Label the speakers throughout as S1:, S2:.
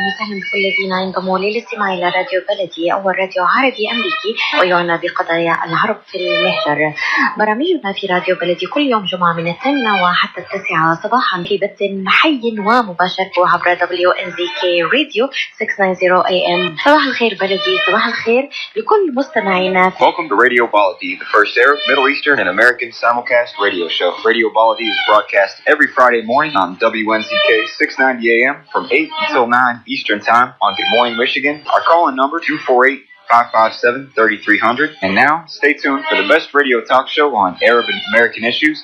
S1: وسهلا بكل الذين ينضموا للاستماع إلى راديو بلدي، أول راديو عربي أمريكي ويعنى بقضايا العرب في المهجر. برامجنا في راديو بلدي كل يوم جمعة من 8 وحتى 9 صباحا في بث حي ومباشر عبر WNZK راديو 690 AM. صباح الخير بلدي، صباح الخير لكل مستمعينا.
S2: Welcome to Radio Baladi, the first Arab, Middle Eastern, and American simulcast radio show. Radio Baladi is broadcast every Friday morning on WNZK 690 AM from 8 until 9 Eastern Time on Good Morning, Michigan. Our call-in number 248-557-3300. And now, stay tuned for the best radio talk show on Arab and American issues.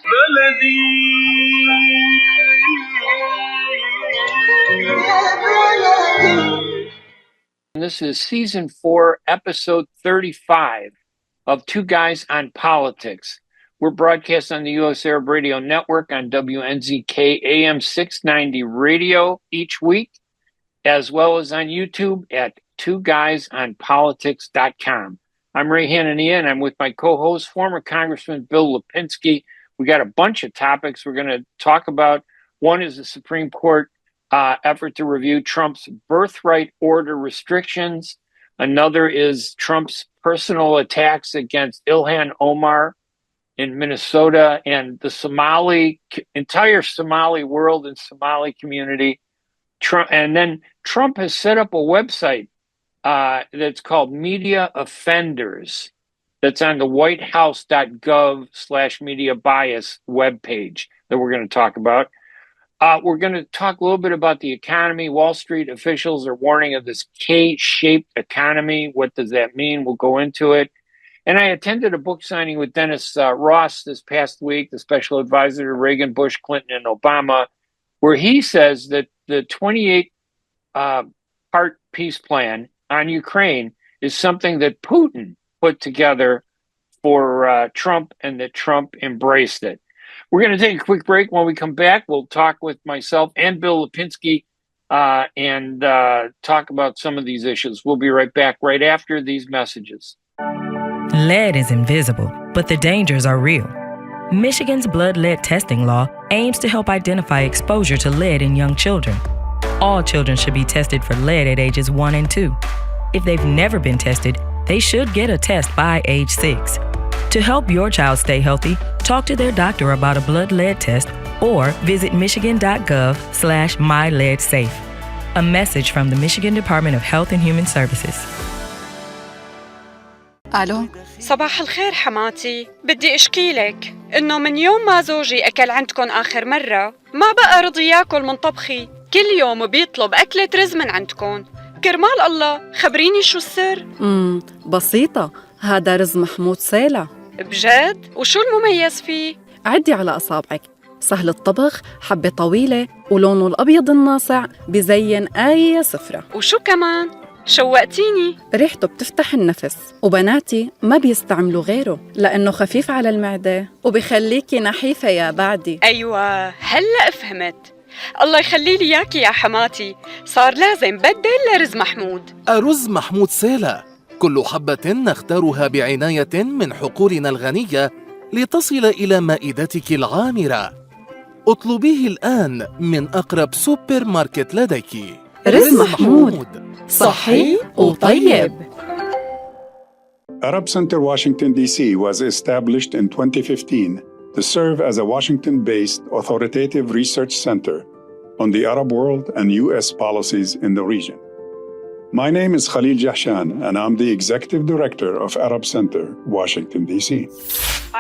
S3: This is Season 4, Episode 35 of Two Guys on Politics. We're broadcast on the U.S. Arab Radio Network on WNZK AM 690 radio each week, as well as on YouTube at twoguysonpolitics.com. I'm Ray Hanania, and I'm with my co-host, former Congressman Bill Lipinski. We got a bunch of topics we're going to talk about. One is the Supreme Court effort to review Trump's birthright order restrictions. Another is Trump's personal attacks against Ilhan Omar in Minnesota and the entire Somali world and Somali community. And then Trump has set up a website that's called Media Offenders. That's on the whitehouse.gov/media bias webpage that we're going to talk about. We're going to talk a little bit about the economy. Wall Street officials are warning of this K-shaped economy. What does that mean? We'll go into it. And I attended a book signing with Dennis Ross this past week, the special advisor to Reagan, Bush, Clinton, and Obama, where he says that the 28-part peace plan on Ukraine is something that Putin put together for Trump and that Trump embraced it. We're going to take a quick break. When we come back, we'll talk with myself and Bill Lipinski and talk about some of these issues. We'll be right back right after these messages.
S4: Lead is invisible, but the dangers are real. Michigan's blood lead testing law aims to help identify exposure to lead in young children. All children should be tested for lead at ages 1 and 2. If they've never been tested, they should get a test by age 6. To help your child stay healthy, talk to their doctor about a blood lead test or visit michigan.gov/myleadsafe. A message from the Michigan Department of Health and Human Services.
S5: ألو، صباح الخير حماتي. بدي أشكيلك إنه من يوم ما زوجي أكل عندكن آخر مرة ما بقى رضي ياكل من طبخي. كل يوم بيطلب أكلة رز من عندكن. كرمال الله خبريني شو السر؟
S6: بسيطة، هذا رز محمود سيلة.
S5: بجد؟ وشو المميز فيه؟
S6: عدي على أصابعك، سهل الطبخ، حبة طويلة، ولونه الأبيض الناصع بزين أي سفرة.
S5: وشو كمان؟ شوقتيني.
S6: ريحته بتفتح النفس، وبناتي ما بيستعملوا غيره لأنه خفيف على المعدة وبيخليكي نحيفة يا بعدي.
S5: أيوة، هلأ فهمت. الله يخلي لي إياكي يا حماتي، صار لازم بدل لرز محمود.
S7: الرز محمود سيلة، كل حبة نختارها بعناية من حقولنا الغنية لتصل إلى مائدتك العامرة. اطلبيه الآن من أقرب سوبر ماركت لديك.
S6: رز محمود صحي وطيب.
S8: Arab Center Washington, D.C. was established in 2015 to serve as a Washington-based authoritative research center on the Arab world and U.S. policies in the region. My name is Khalil Jahshan, and I'm the Executive Director of Arab Center, Washington, D.C.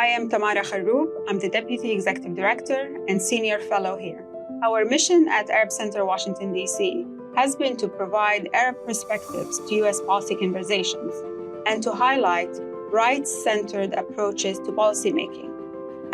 S9: I am Tamara Kharroub. I'm the Deputy Executive Director and Senior Fellow here. Our mission at Arab Center, Washington, D.C. has been to provide Arab perspectives to U.S. policy conversations and to highlight rights-centered approaches to policymaking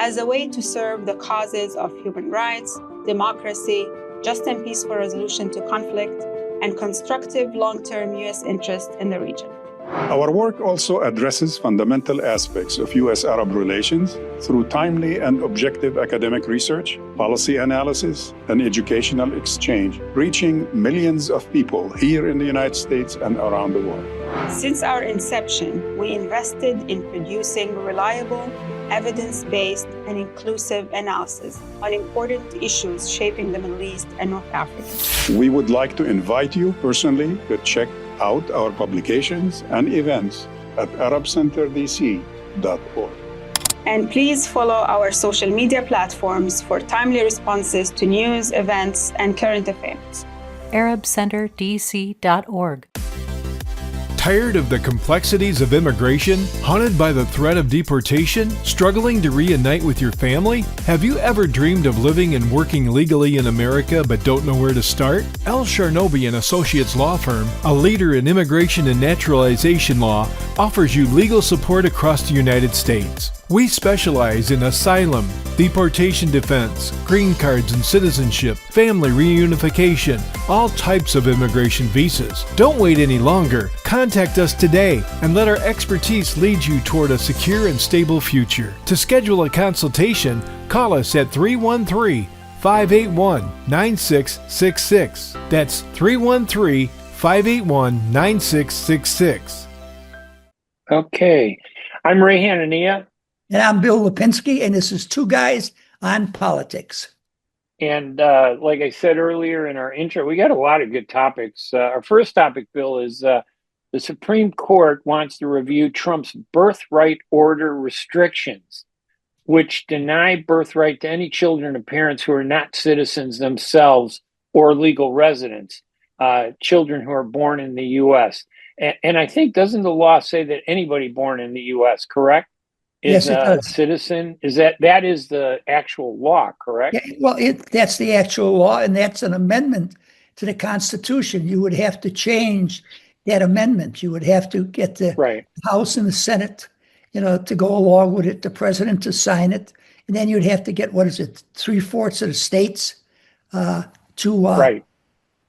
S9: as a way to serve the causes of human rights, democracy, just and peaceful resolution to conflict, and constructive long-term U.S. interest in the region.
S8: Our work also addresses fundamental aspects of U.S.-Arab relations through timely and objective academic research, policy analysis, and educational exchange, reaching millions of people here in the United States and around the world.
S9: Since our inception, we invested in producing reliable, evidence-based, and inclusive analysis on important issues shaping the Middle East and North Africa.
S8: We would like to invite you personally to check out our publications and events at arabcenterdc.org.
S9: And please follow our social media platforms for timely responses to news, events, and current affairs.
S10: arabcenterdc.org.
S11: Tired of the complexities of immigration? Haunted by the threat of deportation? Struggling to reunite with your family? Have you ever dreamed of living and working legally in America but don't know where to start? L. Sharnobi and Associates Law Firm, a leader in immigration and naturalization law, offers you legal support across the United States. We specialize in asylum, deportation defense, green cards and citizenship, family reunification, all types of immigration visas. Don't wait any longer. Contact us today and let our expertise lead you toward a secure and stable future. To schedule a consultation, call us at 313-581-9666. That's 313-581-9666.
S3: Okay. I'm Ray Hanania.
S12: And I'm Bill Lipinski, and this is Two Guys on Politics.
S3: And like I said earlier in our intro, we got a lot of good topics. Our first topic, Bill, is the Supreme Court wants to review Trump's birthright order restrictions, which deny birthright to any children of parents who are not citizens themselves or legal residents, children who are born in the U.S. And I think, doesn't the law say that anybody born in the U.S., correct? Is
S12: yes, it
S3: a
S12: does.
S3: citizen? Is that is the actual law, correct?
S12: Yeah, well, that's the actual law, and that's an amendment to the Constitution. You would have to change that amendment. You would have to get the House and the Senate, to go along with it, the president to sign it, and then you'd have to get, 3/4 of the states to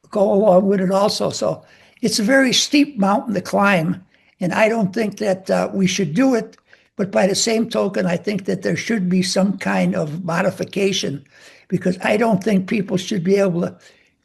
S12: go along with it also. So it's a very steep mountain to climb, and I don't think that we should do it. But by the same token, I think that there should be some kind of modification, because I don't think people should be able to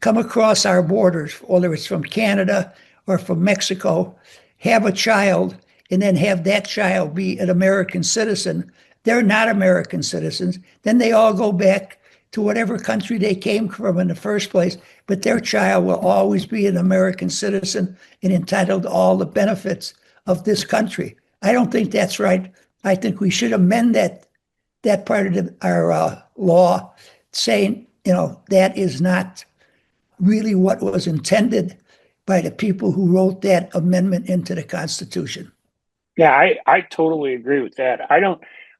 S12: come across our borders, whether it's from Canada or from Mexico, have a child, and then have that child be an American citizen. They're not American citizens. Then they all go back to whatever country they came from in the first place, but their child will always be an American citizen and entitled to all the benefits of this country. I don't think that's right. I think we should amend that part of our law, saying, that is not really what was intended by the people who wrote that amendment into the Constitution.
S3: Yeah, I totally agree with that.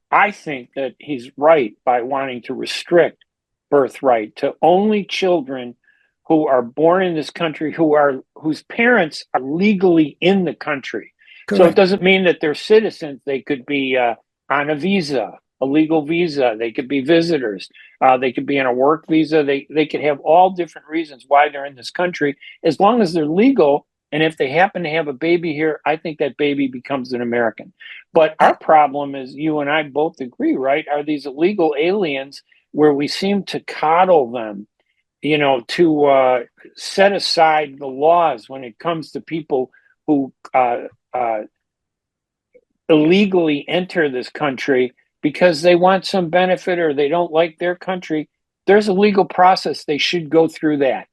S3: I think that he's right by wanting to restrict birthright to only children who are born in this country, whose parents are legally in the country. Correct. So it doesn't mean that they're citizens. They could be on a visa, a legal visa. They could be visitors. They could be on a work visa. They could have all different reasons why they're in this country, as long as they're legal. And if they happen to have a baby here, I think that baby becomes an American. But our problem is, you and I both agree, right, are these illegal aliens where we seem to coddle them, to set aside the laws when it comes to people who illegally enter this country because they want some benefit or they don't like their country. There's a legal process. They should go through that.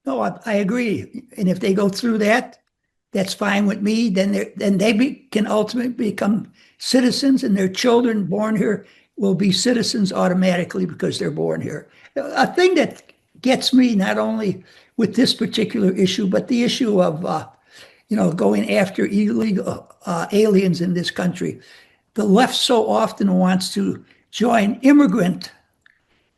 S12: No, I agree. And if they go through that, that's fine with me. Then they can ultimately become citizens, and their children born here will be citizens automatically because they're born here. A thing that gets me, not only with this particular issue, but the issue of going after illegal aliens in this country. The left so often wants to join immigrant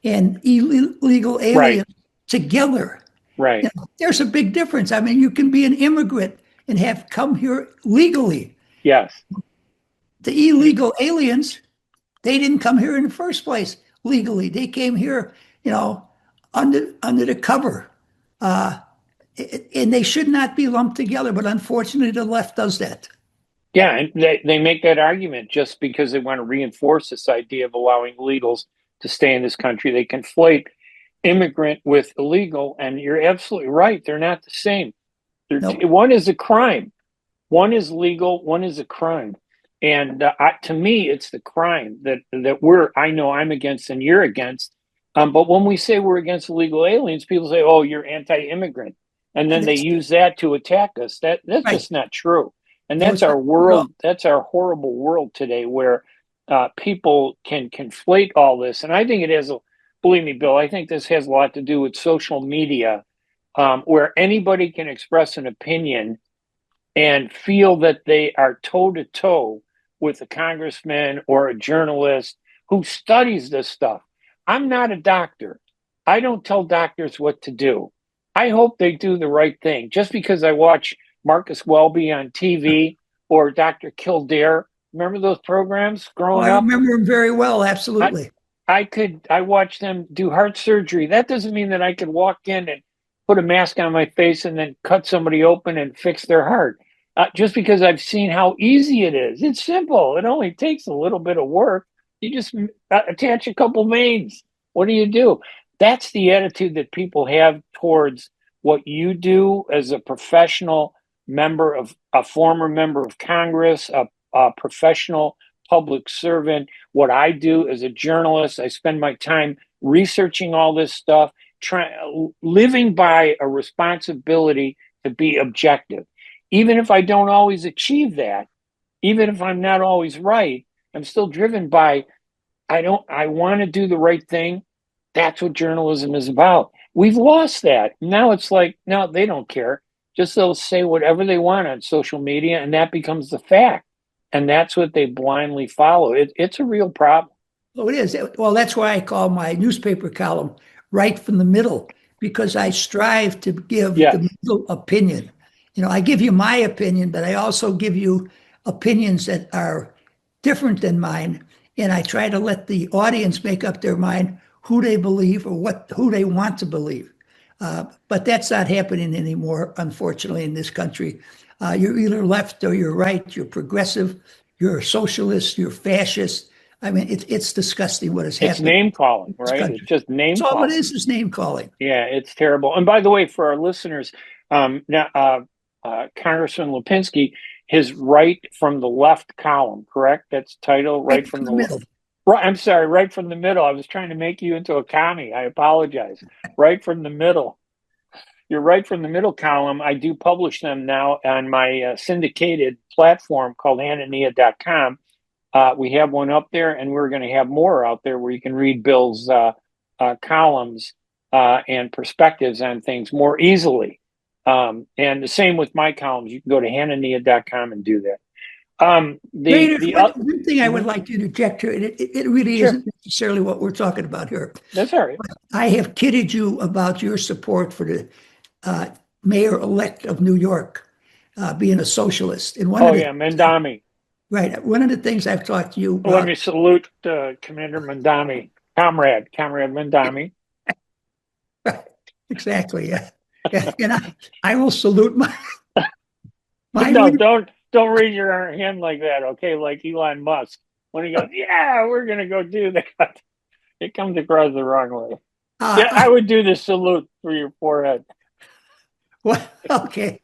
S12: and illegal aliens together.
S3: Right.
S12: There's a big difference. I mean, you can be an immigrant and have come here legally.
S3: Yes.
S12: The illegal aliens, they didn't come here in the first place legally. They came here, under the cover. and they should not be lumped together, but unfortunately the left does that.
S3: Yeah, and they make that argument just because they want to reinforce this idea of allowing illegals to stay in this country. They conflate immigrant with illegal, and you're absolutely right. They're not the same.
S12: Nope.
S3: One is a crime. One is legal. One is a crime. And to me, it's the crime that I know I'm against and you're against. But when we say we're against illegal aliens, people say, "Oh, you're anti-immigrant," and then they use that to attack us. That's right. Just not true. And that's our world. That's our horrible world today, where people can conflate all this. And I think it has, believe me, Bill, I think this has a lot to do with social media, where anybody can express an opinion and feel that they are toe-to-toe with a congressman or a journalist who studies this stuff. I'm not a doctor. I don't tell doctors what to do. I hope they do the right thing. Just because I watch Marcus Welby on TV or Dr. Kildare, remember those programs growing up?
S12: I remember them very well, absolutely.
S3: I watched them do heart surgery. That doesn't mean that I could walk in and put a mask on my face and then cut somebody open and fix their heart. Just because I've seen how easy it is. It's simple. It only takes a little bit of work. You just attach a couple veins. What do? That's the attitude that people have towards what you do as a professional member of a former member of Congress, a professional public servant. What I do as a journalist, I spend my time researching all this stuff, living by a responsibility to be objective. Even if I don't always achieve that, even if I'm not always right, I'm still driven by, I want to do the right thing. That's what journalism is about. We've lost that. Now it's like, no, they don't care. Just they'll say whatever they want on social media, and that becomes the fact. And that's what they blindly follow. It's a real problem.
S12: Well, it is. Well, that's why I call my newspaper column Right from the Middle, because I strive to give the middle opinion. I give you my opinion, but I also give you opinions that are different than mine. And I try to let the audience make up their mind who they believe or who they want to believe. But that's not happening anymore, unfortunately, in this country. You're either left or you're right. You're progressive. You're a socialist. You're fascist. I mean, it's disgusting what is happening.
S3: It's name calling, right? It's just name calling.
S12: All it is name calling.
S3: Yeah, it's terrible. And by the way, for our listeners, Congressman Lipinski, his Right from the Left column, correct? That's title, Right from the
S12: Middle.
S3: Right, I'm sorry, Right from the Middle. I was trying to make you into a commie. I apologize. Right from the Middle. Your Right from the Middle column, I do publish them now on my syndicated platform called Hanania.com. We have one up there, and we're going to have more out there where you can read Bill's columns and perspectives on things more easily. And the same with my columns. You can go to Hanania.com and do that. One
S12: thing I would like to interject here, and it really isn't necessarily what we're talking about here.
S3: That's all right.
S12: I have kidded you about your support for the mayor-elect of New York being a socialist. And
S3: Mandami.
S12: Right. One of the things I've talked to you about.
S3: Let me salute Commander Mandami, Comrade Mandami.
S12: Right. Exactly. Yeah. And I will salute my
S3: Don't raise your hand like that, okay? Like Elon Musk. When he goes, yeah, we're going to go do that. It comes across the wrong way. I would do the salute for your forehead.
S12: Well, okay.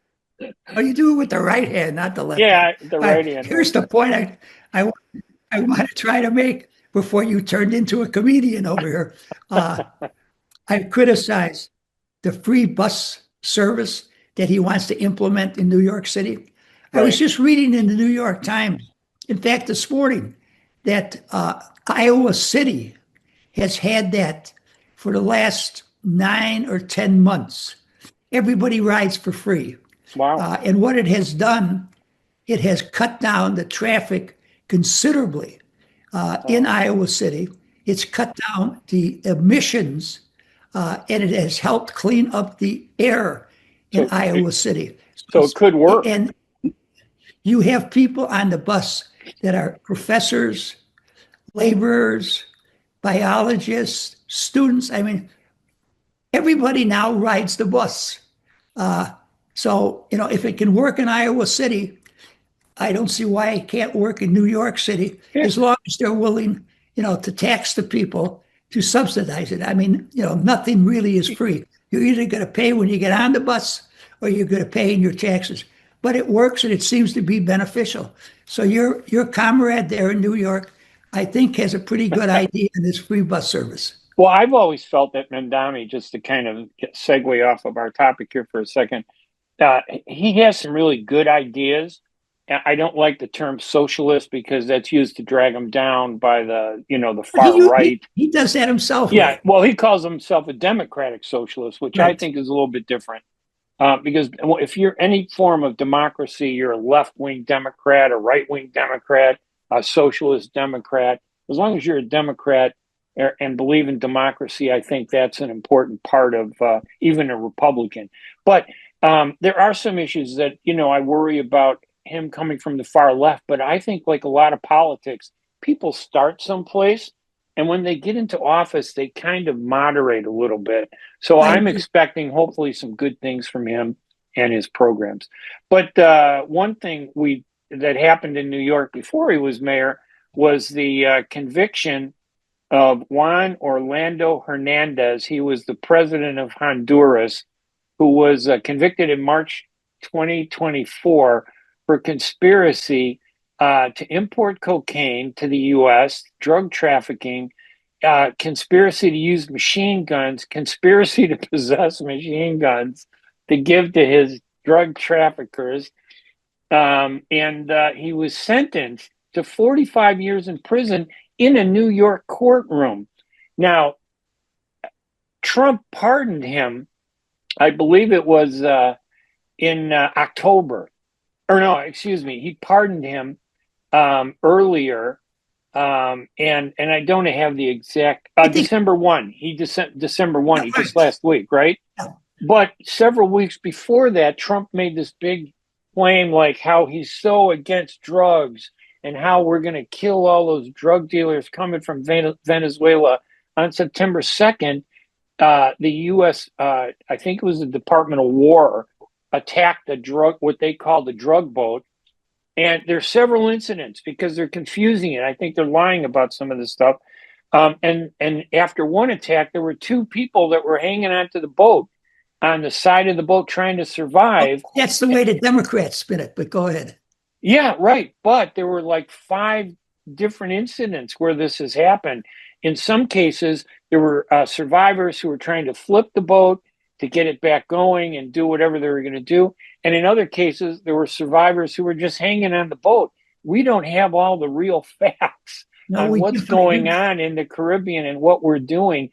S12: Oh, you do it with the right hand, not the left.
S3: Yeah, the right hand.
S12: Here's the point I want to try to make before you turned into a comedian over here. I criticize the free bus service that he wants to implement in New York City. Right. I was just reading in the New York Times, in fact, this morning, that Iowa City has had that for the last 9 or 10 months. Everybody rides for free.
S3: Wow.
S12: And what it has done, it has cut down the traffic considerably in Iowa City. It's cut down the emissions, and it has helped clean up the air in Iowa City.
S3: So it could work.
S12: And you have people on the bus that are professors, laborers, biologists, students. I mean, everybody now rides the bus. So, if it can work in Iowa City, I don't see why it can't work in New York City, as long as they're willing, to tax the people to subsidize it. I mean, nothing really is free. You're either going to pay when you get on the bus or you're going to pay in your taxes. But it works and it seems to be beneficial. So your comrade there in New York, I think, has a pretty good idea in this free bus service.
S3: Well, I've always felt that Mandami, just to kind of segue off of our topic here for a second, he has some really good ideas. I don't like the term socialist because that's used to drag him down by the far right.
S12: He does that himself.
S3: Yeah,
S12: right?
S3: well, he calls himself a democratic socialist, which I think is a little bit different. Because if you're any form of democracy, you're a left-wing Democrat, a right-wing Democrat, a socialist Democrat. As long as you're a Democrat and believe in democracy, I think that's an important part of even a Republican. But there are some issues that, I worry about him coming from the far left. But I think, like a lot of politics, people start someplace, and when they get into office, they kind of moderate a little bit. So I'm expecting hopefully some good things from him and his programs. But one thing that happened in New York before he was mayor was the conviction of Juan Orlando Hernandez. He was the president of Honduras, who was convicted in March 2024 for conspiracy to import cocaine to the U.S., drug trafficking, conspiracy to use machine guns, conspiracy to possess machine guns to give to his drug traffickers. And he was sentenced to 45 years in prison in a New York courtroom. Now, Trump pardoned him, I believe it was in October. Or no, excuse me, he pardoned him earlier, and I don't have the exact December 1. December 1. He just last week, right?
S12: Yeah.
S3: But several weeks before that, Trump made this big claim, like how he's so against drugs and how we're going to kill all those drug dealers coming from Venezuela. On September 2nd, the U.S. I think it was the Department of War attacked what they call the drug boat. And there's several incidents because they're confusing it. I think they're lying about some of this stuff. And after one attack, there were two people that were hanging onto the boat on the side of the boat trying to survive.
S12: Oh, that's the way the Democrats spin it, but go ahead.
S3: Yeah, right. But there were like 5 different incidents where this has happened. In some cases, there were survivors who were trying to flip the boat to get it back going and do whatever they were going to do. And in other cases, there were survivors who were just hanging on the boat. We don't have all the real facts on what's going on in the Caribbean and what we're doing.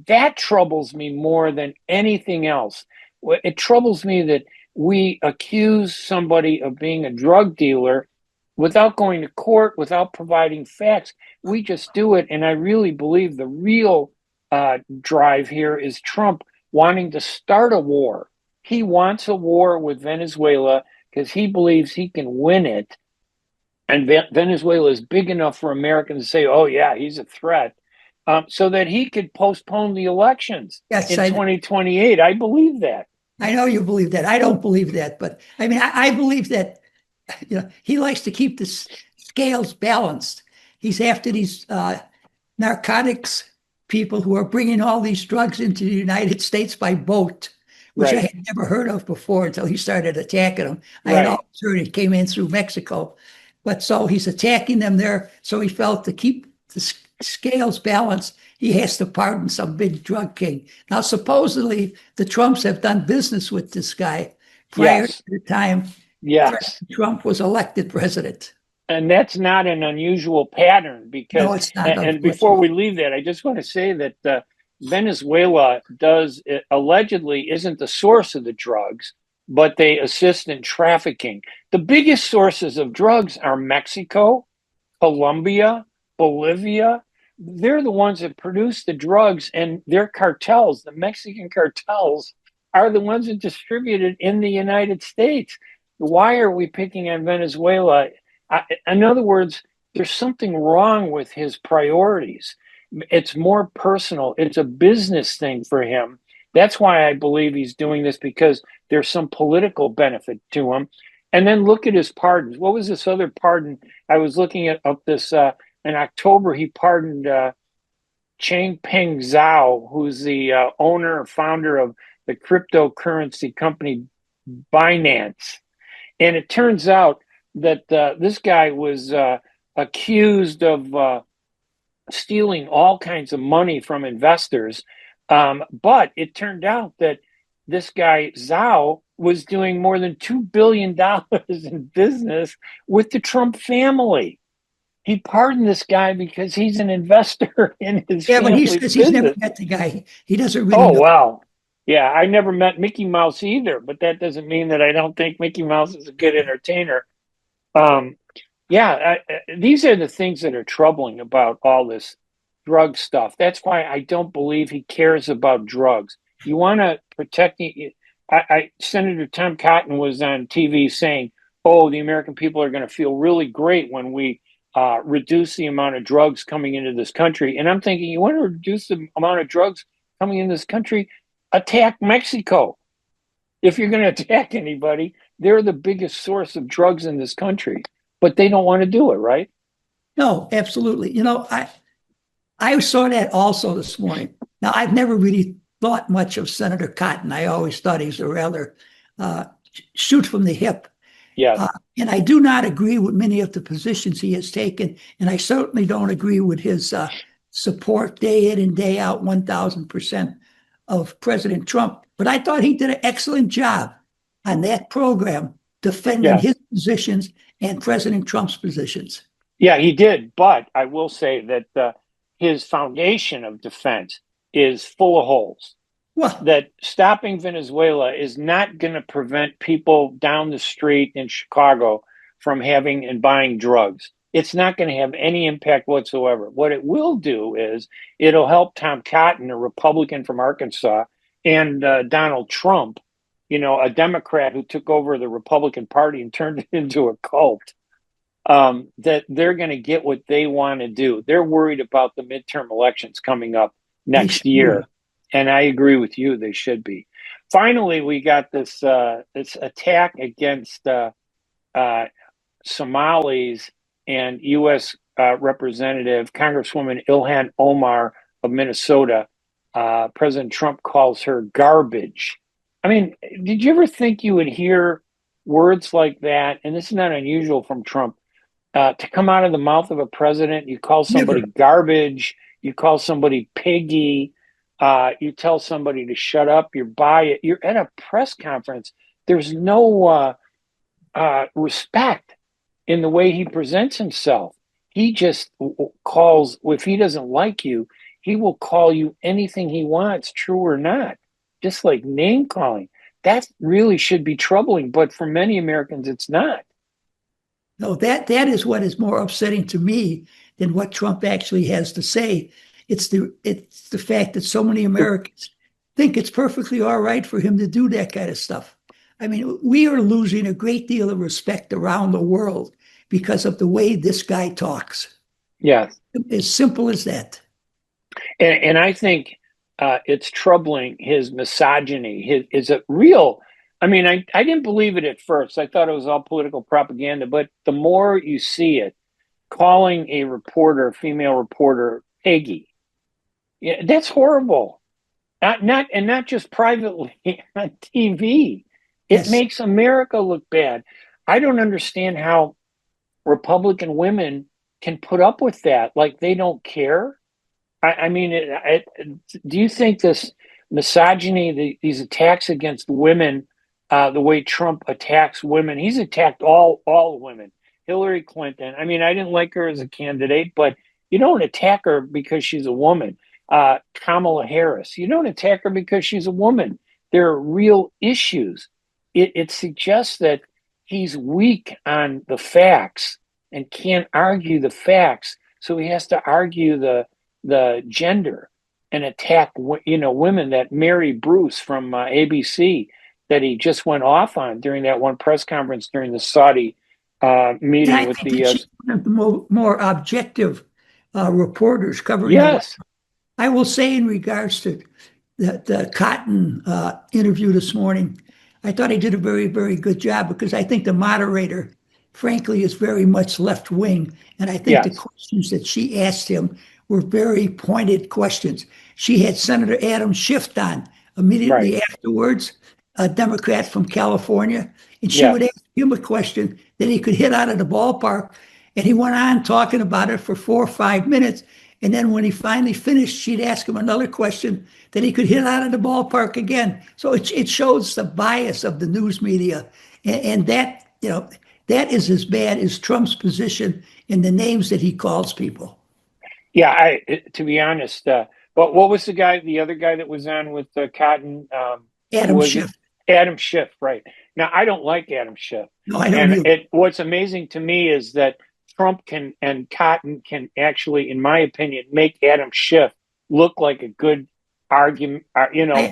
S3: That troubles me more than anything else. It troubles me that we accuse somebody of being a drug dealer without going to court, without providing facts. We just do it. And I really believe the real drive here is Trump wanting to start a war. He wants a war with Venezuela because he believes he can win it. And Venezuela is big enough for Americans to say, oh, yeah, he's a threat, so that he could postpone the elections in 2028. I believe that.
S12: I know you believe that. I don't believe that. But I mean, I believe that he likes to keep the scales balanced. He's after these narcotics people who are bringing all these drugs into the United States by boat, which I had never heard of before until he started attacking them. I had always heard it came in through Mexico. But so he's attacking them there. So he felt to keep the scales balanced, he has to pardon some big drug king. Now, supposedly, the Trumps have done business with this guy prior to the time Trump was elected president.
S3: And that's not an unusual pattern because,
S12: no, it's not.
S3: And before we leave that, I just want to say that Venezuela allegedly isn't the source of the drugs, but they assist in trafficking. The biggest sources of drugs are Mexico, Colombia, Bolivia. They're the ones that produce the drugs, and their cartels, the Mexican cartels, are the ones that distribute it in the United States. Why are we picking on Venezuela? In other words, there's something wrong with his priorities. It's more personal. It's a business thing for him. That's why I believe he's doing this, because there's some political benefit to him. And then look at his pardons. What was this other pardon? I was looking at this in October. He pardoned Changpeng Zhao, who's the owner or founder of the cryptocurrency company Binance. And it turns out that this guy was accused of stealing all kinds of money from investors. But it turned out that this guy, Zhao, was doing more than $2 billion in business with the Trump family. He pardoned this guy because he's an investor in his family
S12: but he says
S3: business.
S12: He's never met the guy. He doesn't really know.
S3: Wow. Yeah, I never met Mickey Mouse either, but that doesn't mean that I don't think Mickey Mouse is a good entertainer. These are the things that are troubling about all this drug stuff. That's why I don't believe he cares about drugs. You want to protect Senator Tom Cotton was on TV saying, "Oh, the American people are going to feel really great when we reduce the amount of drugs coming into this country." And I'm thinking, you want to reduce the amount of drugs coming in this country? Attack Mexico. If you're going to attack anybody, they're the biggest source of drugs in this country, but they don't want to do it, right?
S12: No, absolutely. I saw that also this morning. Now, I've never really thought much of Senator Cotton. I always thought he's a rather shoot from the hip.
S3: Yeah.
S12: And I do not agree with many of the positions he has taken, and I certainly don't agree with his support day in and day out, 1,000%. Of President Trump, but I thought he did an excellent job on that program defending his positions and President Trump's positions.
S3: Yeah, he did. But I will say that his foundation of defense is full of holes.
S12: Well,
S3: that stopping Venezuela is not going to prevent people down the street in Chicago from having and buying drugs. It's not going to have any impact whatsoever. What it will do is it'll help Tom Cotton, a Republican from Arkansas, and Donald Trump, a Democrat who took over the Republican Party and turned it into a cult, that they're going to get what they want to do. They're worried about the midterm elections coming up next year. And I agree with you. They should be. Finally, we got this attack against Somalis and U.S. Representative Congresswoman Ilhan Omar of Minnesota. President Trump calls her garbage. I mean, did you ever think you would hear words like that? And this is not unusual from Trump, to come out of the mouth of a president. You call somebody garbage. You call somebody piggy. You tell somebody to shut up. You buy it. You're at a press conference. There's no respect in the way he presents himself. He just calls, if he doesn't like you, he will call you anything he wants, true or not, just like name calling. That really should be troubling, but for many Americans, it's not.
S12: No, that is what is more upsetting to me than what Trump actually has to say. It's the fact that so many Americans think it's perfectly all right for him to do that kind of stuff. I mean, we are losing a great deal of respect around the world because of the way this guy talks.
S3: Yeah.
S12: As simple as that.
S3: And I think it's troubling, his misogyny. Is it real? I mean, I didn't believe it at first. I thought it was all political propaganda. But the more you see it, calling a female reporter, piggy, that's horrible. Not just privately on TV. It makes America look bad. I don't understand how Republican women can put up with that. Like, they don't care. I mean, do you think this misogyny, these attacks against women, the way Trump attacks women, he's attacked all women. Hillary Clinton, I mean, I didn't like her as a candidate, but you don't attack her because she's a woman. Kamala Harris, you don't attack her because she's a woman. There are real issues. It suggests that he's weak on the facts and can't argue the facts, so he has to argue the gender and attack women. That Mary Bruce from ABC that he just went off on during that one press conference during the Saudi meeting with the
S12: she's one of the more objective reporters covering.
S3: Yes.
S12: I will say, in regards to the Cotton interview this morning, I thought he did a very, very good job, because I think the moderator, frankly, is very much left-wing. And I think the questions that she asked him were very pointed questions. She had Senator Adam Schiff on immediately afterwards, a Democrat from California, and she would ask him a question that he could hit out of the ballpark. And he went on talking about it for 4 or 5 minutes. And then when he finally finished, she'd ask him another question that he could hit out of the ballpark again. So it shows the bias of the news media. And that, that is as bad as Trump's position in the names that he calls people.
S3: Yeah, to be honest, but what was the other guy that was on with Cotton?
S12: Adam Schiff.
S3: Adam Schiff, right. Now, I don't like Adam Schiff.
S12: No, I don't either.
S3: What's amazing to me is that Trump and Cotton can actually, in my opinion, make Adam Schiff look like a good argument,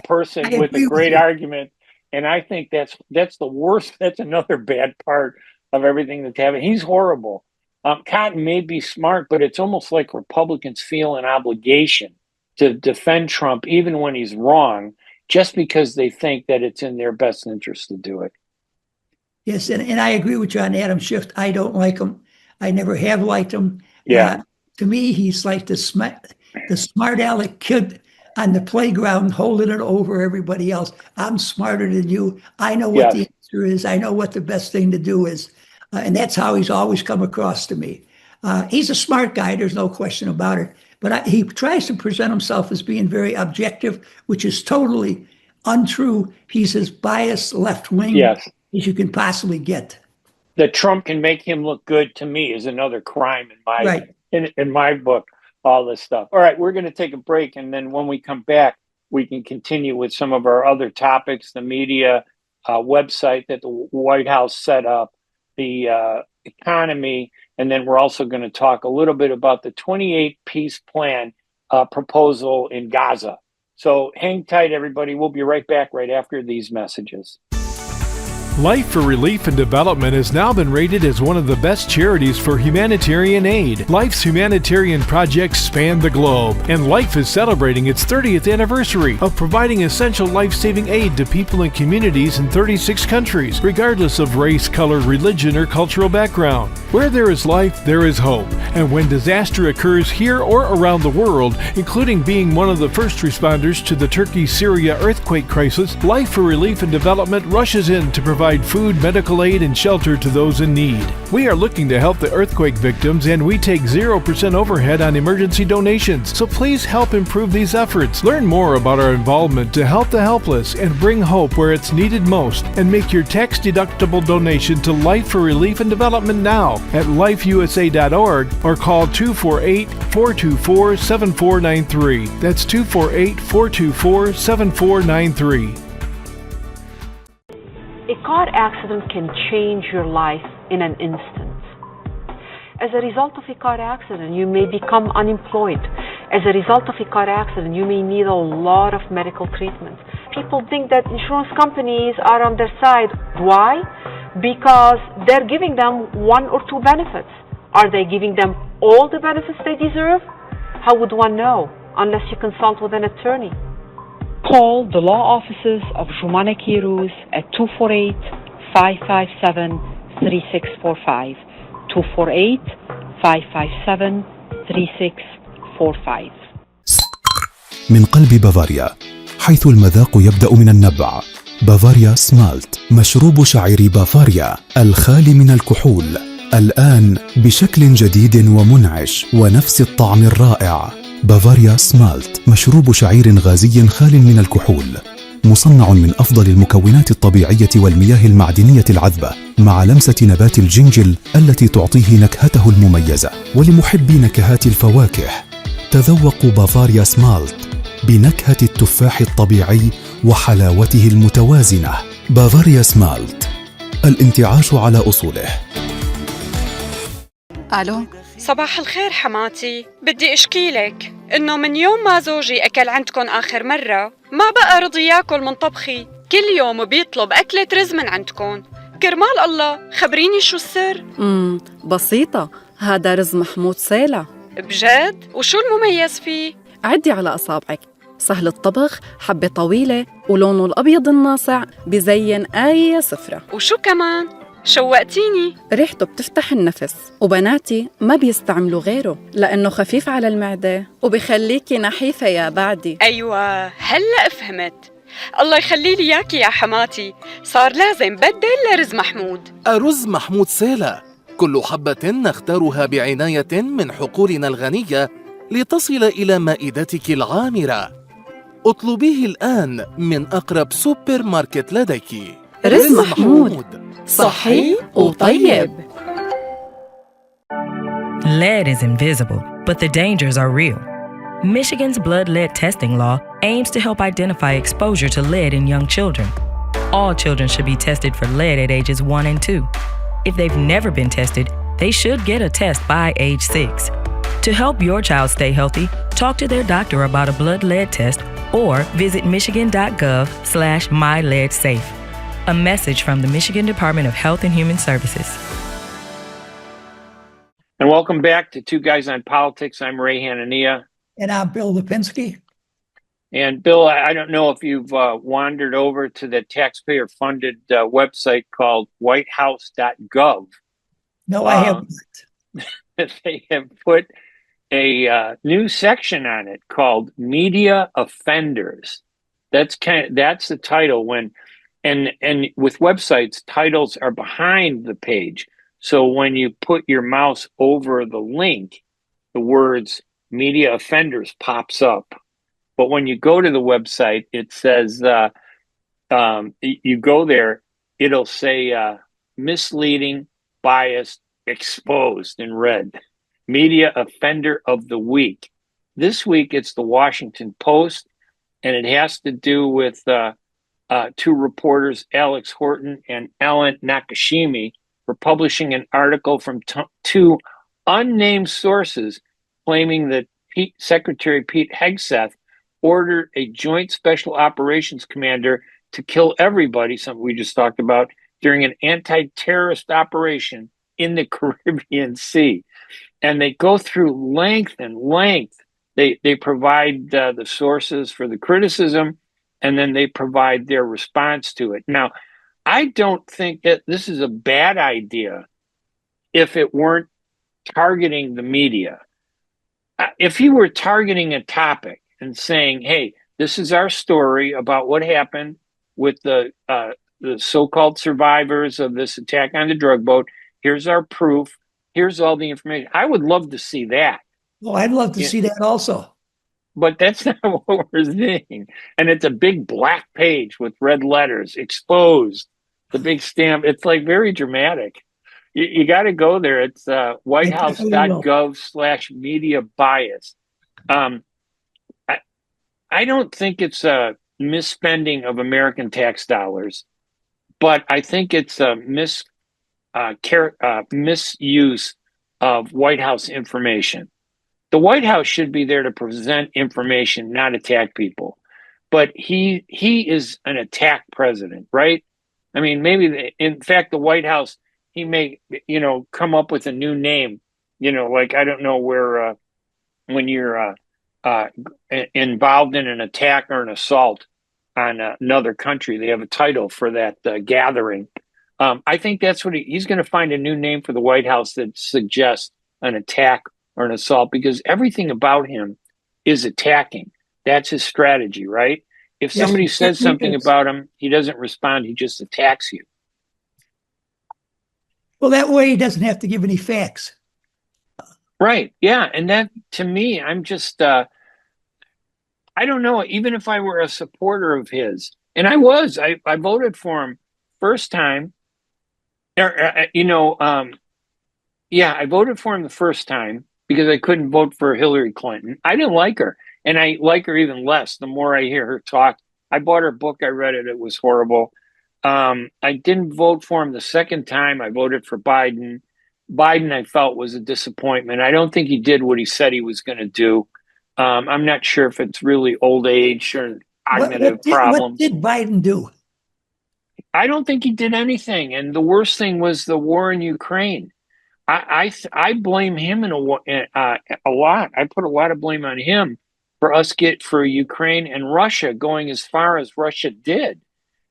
S3: person with a great argument. And I think that's the worst. That's another bad part of everything that's happening. He's horrible. Cotton may be smart, but it's almost like Republicans feel an obligation to defend Trump, even when he's wrong, just because they think that it's in their best interest to do it.
S12: Yes, and I agree with you on Adam Schiff. I don't like him. I never have liked him. To me, he's like the smart aleck kid on the playground holding it over everybody else. I'm smarter than you. I know what the answer is. I know what the best thing to do is. And that's how he's always come across to me. He's a smart guy. There's no question about it. But he tries to present himself as being very objective, which is totally untrue. He's as biased left-wing as you can possibly get.
S3: That Trump can make him look good, to me, is another crime in my book, all this stuff. All right, we're going to take a break. And then when we come back, we can continue with some of our other topics, the media website that the White House set up, the economy, and then we're also going to talk a little bit about the 28-piece plan proposal in Gaza. So hang tight, everybody. We'll be right back right after these messages.
S11: Life for Relief and Development has now been rated as one of the best charities for humanitarian aid. Life's humanitarian projects span the globe, and Life is celebrating its 30th anniversary of providing essential life-saving aid to people and communities in 36 countries, regardless of race, color, religion, or cultural background. Where there is life, there is hope. And when disaster occurs here or around the world, including being one of the first responders to the Turkey-Syria earthquake crisis, Life for Relief and Development rushes in to provide food, medical aid, and shelter to those in need. We are looking to help the earthquake victims, and we take 0% overhead on emergency donations. So please help improve these efforts. Learn more about our involvement to help the helpless and bring hope where it's needed most, and make your tax-deductible donation to Life for Relief and Development now at lifeusa.org or call 248-424-7493. That's 248-424-7493.
S10: A car accident can change your life in an instant. As a result of a car accident, you may become unemployed. As a result of a car accident, you may need a lot of medical treatment. People think that insurance companies are on their side. Why? Because they're giving them one or two benefits. Are they giving them all the benefits they deserve? How would one know unless you consult with an attorney? Call the law offices of Jumana Kiruz at 248-557-3645. 248-557-3645.
S13: من قلب بافاريا، حيث المذاق يبدأ من النبع. بافاريا سمالت، مشروب شعير بافاريا الخالي من الكحول، الآن بشكل جديد ومنعش ونفس الطعم الرائع. بافاريا سمالت، مشروب شعير غازي خال من الكحول، مصنع من أفضل المكونات الطبيعية والمياه المعدنية العذبة، مع لمسة نبات الجنجل التي تعطيه نكهته المميزة. ولمحبي نكهات الفواكه، تذوقوا بافاريا سمالت بنكهة التفاح الطبيعي وحلاوته المتوازنة. بافاريا سمالت، الانتعاش على أصوله.
S5: ألو، صباح الخير حماتي. بدي أشكيلك إنه من يوم ما زوجي أكل عندكن آخر مرة ما بقى رضي ياكل من طبخي. كل يوم بيطلب أكلة رز من عندكن. كرمال الله خبريني شو السر.
S6: بسيطة، هذا رز محمود سيلة.
S5: بجد؟ وشو المميز فيه؟
S6: عدي على أصابعك. سهل الطبخ، حبة طويلة، ولونه الأبيض الناصع بزين أي سفرة.
S5: وشو كمان؟ شوقتيني.
S6: ريحته بتفتح النفس، وبناتي ما بيستعملوا غيره لأنه خفيف على المعدة وبخليكي نحيفة يا بعدي.
S5: أيوة، هلأ فهمت. الله يخلي لي إياكي يا حماتي، صار لازم بدل لرز محمود.
S7: أرز محمود سيلة، كل حبة نختارها بعناية من حقولنا الغنية لتصل إلى مائدتك العامرة. اطلبيه الآن من أقرب سوبر ماركت لديك.
S6: رز محمود صحي وطيب.
S4: Lead is invisible, but the dangers are real. Michigan's blood lead testing law aims to help identify exposure to lead in young children. All children should be tested for lead at ages 1 and 2. If they've never been tested, they should get a test by age 6. To help your child stay healthy, talk to their doctor about a blood lead test or visit michigan.gov/myleadsafe. A message from the Michigan Department of Health and Human Services.
S3: And welcome back to Two Guys on Politics. I'm Ray Hanania.
S12: And I'm Bill Lipinski.
S3: And Bill, I don't know if you've wandered over to the taxpayer-funded website called whitehouse.gov.
S12: No, I haven't.
S3: They have put a new section on it called Media Offenders. That's the title. And with websites, titles are behind the page. So when you put your mouse over the link, the words Media Offenders pops up. But when you go to the website, it says, you go there, it'll say misleading, biased, exposed in red. Media Offender of the Week. This week, it's the Washington Post, and it has to do with two reporters, Alex Horton and Ellen Nakashimi, for publishing an article from two unnamed sources claiming that Secretary Pete Hegseth ordered a joint special operations commander to kill everybody, something we just talked about, during an anti-terrorist operation in the Caribbean Sea. And they go through length and length. They provide the sources for the criticism, and then they provide their response to it. Now, I don't think that this is a bad idea if it weren't targeting the media. If he were targeting a topic and saying, hey, this is our story about what happened with the so-called survivors of this attack on the drug boat. Here's our proof. Here's all the information. I would love to see that.
S12: Well, I'd love to see that also.
S3: But that's not what we're seeing. And it's a big black page with red letters, exposed, the big stamp. It's like very dramatic. You got to go there. It's whitehouse.gov/media bias. I don't think it's a misspending of American tax dollars, but I think it's a misuse of White House information. The White House should be there to present information, not attack people. But he is an attack president, right? I mean, maybe, in fact, the White House, he may, come up with a new name, like, I don't know where, when you're involved in an attack or an assault on another country, they have a title for that gathering. I think that's what he's going to find a new name for the White House that suggests an attack or an assault, because everything about him is attacking. That's his strategy, right? If somebody says something about him, he doesn't respond, he just attacks you.
S12: Well, that way he doesn't have to give any facts.
S3: Right. Yeah. And that, to me, I'm just, I don't know, even if I were a supporter of his, and I voted for him first time, I voted for him the first time because I couldn't vote for Hillary Clinton. I didn't like her, and I like her even less the more I hear her talk. I bought her book. I read it. It was horrible. I didn't vote for him the second time. I voted for Biden. Biden, I felt, was a disappointment. I don't think he did what he said he was going to do. I'm not sure if it's really old age or cognitive problems.
S12: What did Biden do?
S3: I don't think he did anything. And the worst thing was the war in Ukraine. I blame him a lot. I put a lot of blame on him for Ukraine and Russia going as far as Russia did.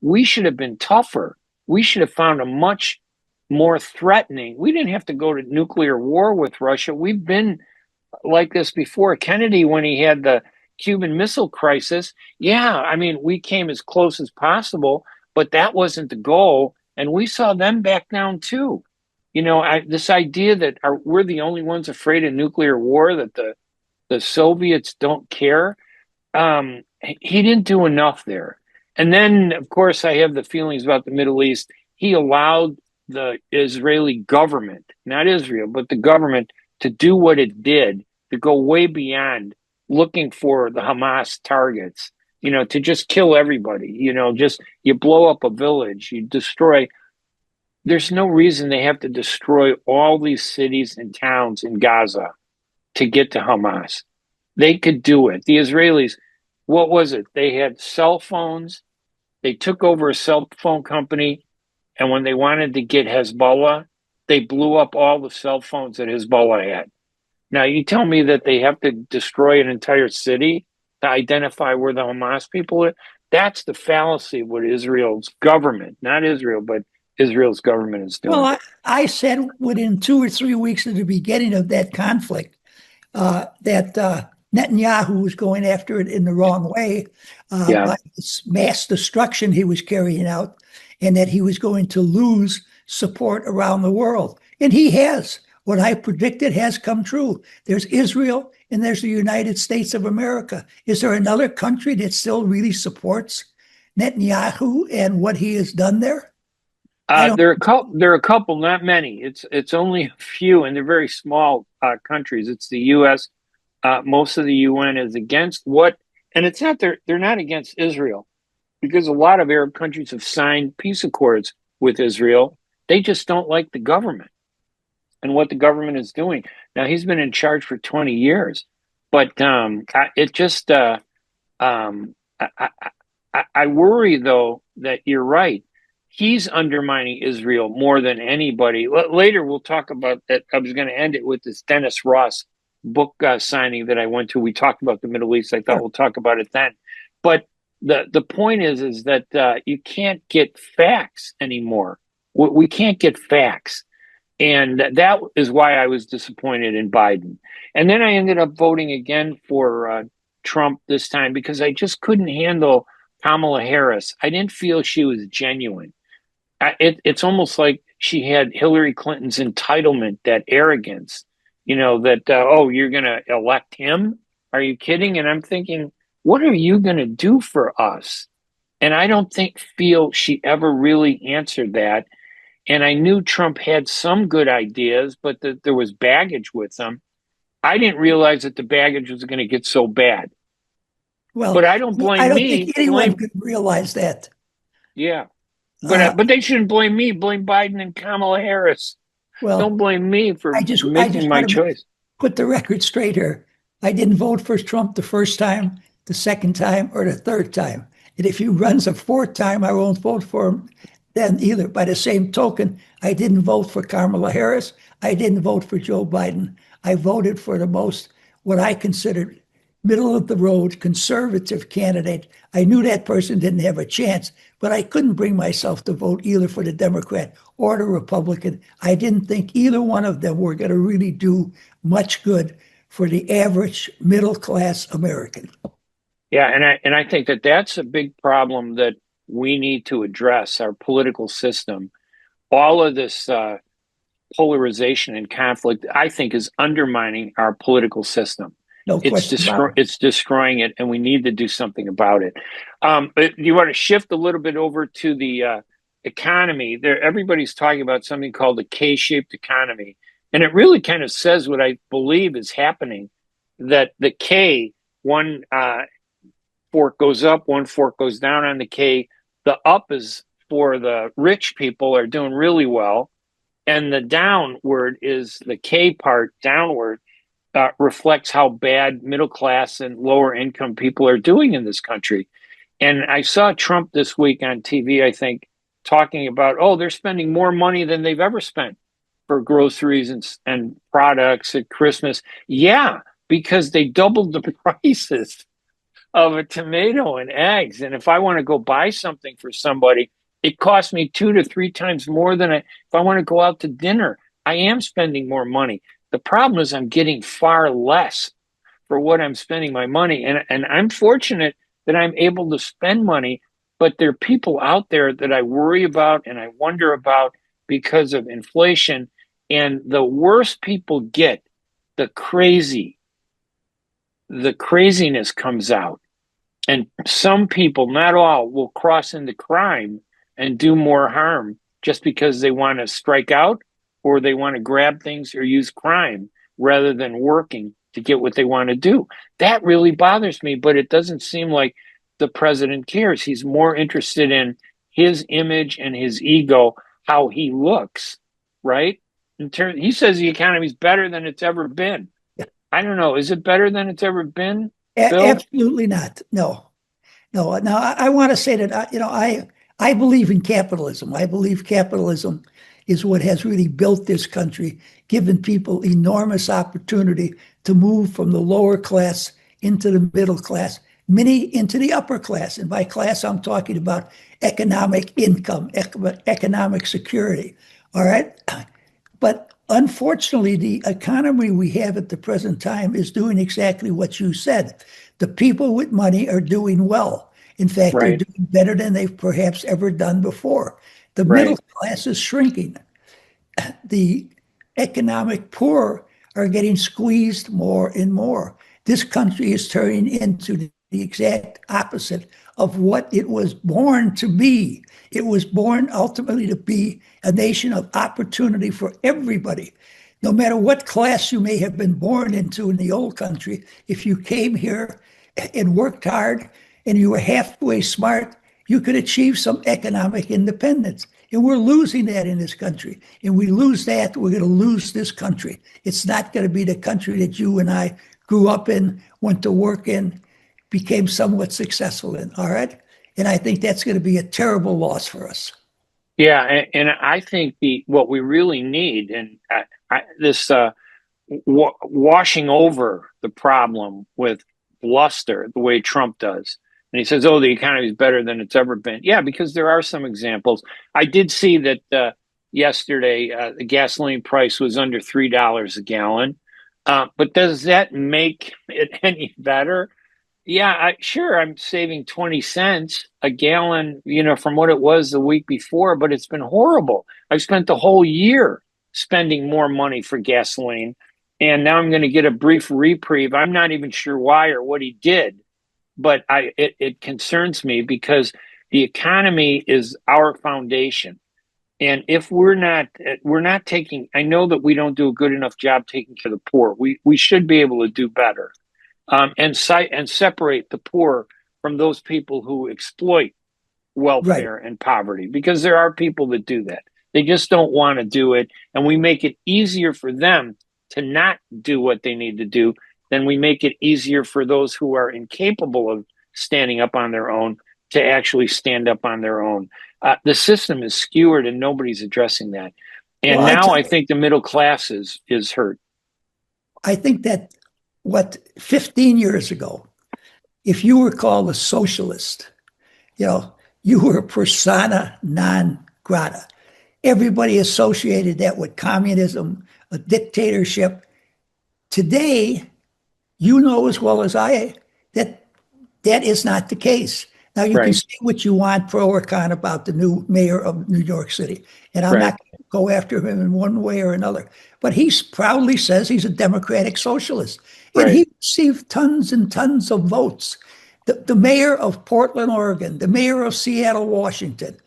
S3: We should have been tougher. We should have found a much more threatening. We didn't have to go to nuclear war with Russia. We've been like this before. Kennedy, when he had the Cuban Missile Crisis, we came as close as possible, but that wasn't the goal. And we saw them back down too. This idea that we're the only ones afraid of nuclear war, that the Soviets don't care. He didn't do enough there. And then, of course, I have the feelings about the Middle East. He allowed the Israeli government, not Israel, but the government, to do what it did, to go way beyond looking for the Hamas targets, to just kill everybody, you blow up a village, you destroy. There's no reason they have to destroy all these cities and towns in Gaza to get to Hamas. They could do it. The Israelis, what was it? They had cell phones. They took over a cell phone company. And when they wanted to get Hezbollah, they blew up all the cell phones that Hezbollah had. Now, you tell me that they have to destroy an entire city to identify where the Hamas people are? That's the fallacy of what Israel's government, not Israel, but Israel's government is doing.
S12: Well, I said within 2 or 3 weeks of the beginning of that conflict that Netanyahu was going after it in the wrong way by this mass destruction he was carrying out, and that he was going to lose support around the world. And he has. What I predicted has come true. There's Israel and there's the United States of America. Is there another country that still really supports Netanyahu and what he has done there?
S3: There are a couple, not many. It's only a few, and they're very small countries. It's the U.S. Most of the UN is against and it's not they're not against Israel, because a lot of Arab countries have signed peace accords with Israel. They just don't like the government and what the government is doing. Now, he's been in charge for 20 years, but I worry, though, that you're right. He's undermining Israel more than anybody. Later, we'll talk about that. I was going to end it with this Dennis Ross book signing that I went to. We talked about the Middle East. I thought we'll talk about it then. But the point is that you can't get facts anymore. We can't get facts. And that is why I was disappointed in Biden. And then I ended up voting again for Trump this time, because I just couldn't handle Kamala Harris. I didn't feel she was genuine. It's almost like she had Hillary Clinton's entitlement, that arrogance, that, you're going to elect him? Are you kidding? And I'm thinking, what are you going to do for us? And I don't feel she ever really answered that. And I knew Trump had some good ideas, but that there was baggage with them. I didn't realize that the baggage was going to get so bad.
S12: Well,
S3: but I don't blame
S12: I don't
S3: me.
S12: think anyone could realize that.
S3: Yeah. But they shouldn't blame me. Blame Biden and Kamala Harris. Well, don't blame me for making my choice.
S12: Put the record straight here. I didn't vote for Trump the first time, the second time, or the third time. And if he runs a fourth time, I won't vote for him then either. By the same token, I didn't vote for Kamala Harris. I didn't vote for Joe Biden. I voted for the most, what I considered, middle of the road conservative candidate. I knew that person didn't have a chance, but I couldn't bring myself to vote either for the Democrat or the Republican. I didn't think either one of them were going to really do much good for the average middle class American.
S3: Yeah, and I think that that's a big problem that we need to address, our political system. All of this polarization and conflict, I think, is undermining our political system.
S12: No question.
S3: It's destroying it, and we need to do something about it. But you want to shift a little bit over to the economy. Everybody's talking about something called the K-shaped economy, and it really kind of says what I believe is happening, that the K, one fork goes up, one fork goes down on the K. The up is for the rich people are doing really well, and the downward is the K part downward. Reflects how bad middle class and lower income people are doing in this country. And I saw Trump this week on TV, I think, talking about, they're spending more money than they've ever spent for groceries and products at Christmas. Yeah, because they doubled the prices of a tomato and eggs. And if I want to go buy something for somebody, it costs me 2 to 3 times more than if I want to go out to dinner. I am spending more money. The problem is I'm getting far less for what I'm spending my money. And I'm fortunate that I'm able to spend money, but there are people out there that I worry about and I wonder about because of inflation. And the worse people get, the craziness comes out. And some people, not all, will cross into crime and do more harm just because they want to strike out or they want to grab things or use crime rather than working to get what they want to do. That really bothers me, but it doesn't seem like the president cares. He's more interested in his image and his ego, how he looks, right? He says the economy's better than it's ever been.
S12: Yeah.
S3: I don't know. Is it better than it's ever been, Bill?
S12: Absolutely not. No. Now, I want to say that, I believe in capitalism. I believe capitalism is what has really built this country, given people enormous opportunity to move from the lower class into the middle class, many into the upper class. And by class, I'm talking about economic income, economic security. All right. But unfortunately, the economy we have at the present time is doing exactly what you said. The people with money are doing well. In fact, they're doing better than they've perhaps ever done before. The middle class is shrinking. The economic poor are getting squeezed more and more. This country is turning into the exact opposite of what it was born to be. It was born ultimately to be a nation of opportunity for everybody. No matter what class you may have been born into in the old country, if you came here and worked hard and you were halfway smart, you could achieve some economic independence. And we're losing that in this country. And we lose that, we're going to lose this country. It's not going to be the country that you and I grew up in, went to work in, became somewhat successful in, all right? And I think that's going to be a terrible loss for us.
S3: Yeah, and I think what we really need, and this washing over the problem with bluster, the way Trump does. And he says, oh, the economy is better than it's ever been. Yeah, because there are some examples. I did see that yesterday the gasoline price was under $3 a gallon. But does that make it any better? Yeah, sure, I'm saving 20 cents a gallon, from what it was the week before, but it's been horrible. I've spent the whole year spending more money for gasoline, and now I'm going to get a brief reprieve. I'm not even sure why or what he did, but it concerns me because the economy is our foundation. And if we're not taking, I know that we don't do a good enough job taking care of the poor. We should be able to do better. And separate the poor from those people who exploit welfare and poverty, because there are people that do that. They just don't want to do it. And we make it easier for them to not do what they need to do than we make it easier for those who are incapable of standing up on their own to actually stand up on their own. The system is skewered and nobody's addressing that. And now I think the middle class is hurt.
S12: I think that 15 years ago, if you were called a socialist, you were persona non grata. Everybody associated that with communism, a dictatorship. Today, you know as well as I that is not the case. Now, you can say what you want, pro or con, about the new mayor of New York City. And I'm not going to go after him in one way or another. But he proudly says he's a democratic socialist. And he received tons and tons of votes. The mayor of Portland, Oregon, the mayor of Seattle, Washington,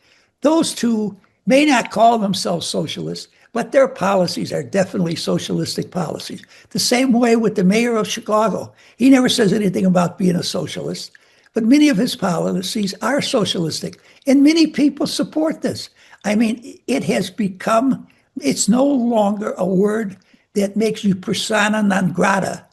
S12: those two may not call themselves socialists, but their policies are definitely socialistic policies. The same way with the mayor of Chicago. He never says anything about being a socialist, but many of his policies are socialistic, and many people support this. I mean, it has become, it's no longer a word that makes you persona non grata.